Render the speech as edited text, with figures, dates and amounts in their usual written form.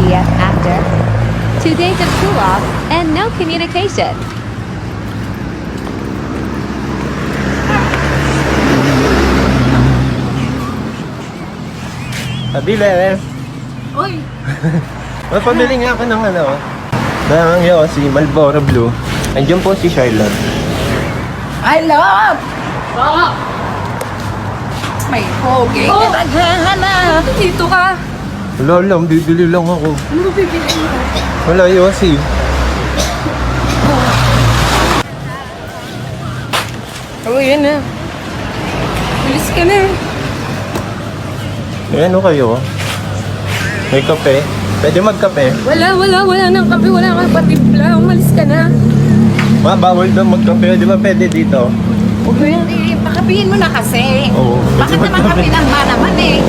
immediate after 2 days of cool-off and no communication. Pabili. Uy! Pabili nga ako ng ano. Ng Yossi, Marlboro Blue. Andiyan po si Charlotte. I love! Oo! May pogi. Oh! Naghahan na! Dito ka! Wala lang, bibili lang ako. Ano bibili mo? Wala, Yossi. Oh, yan na. Bilis ka na. Eh, ano kayo? May kape? Pwede magkape? Wala nang kape. Wala kang patimpla. Umalis ka na. Bawal daw magkape. Di ba pwede dito? Huwag mo yung pakapihin mo na kasi. Oo. Bakit naman kape lang ba naman eh?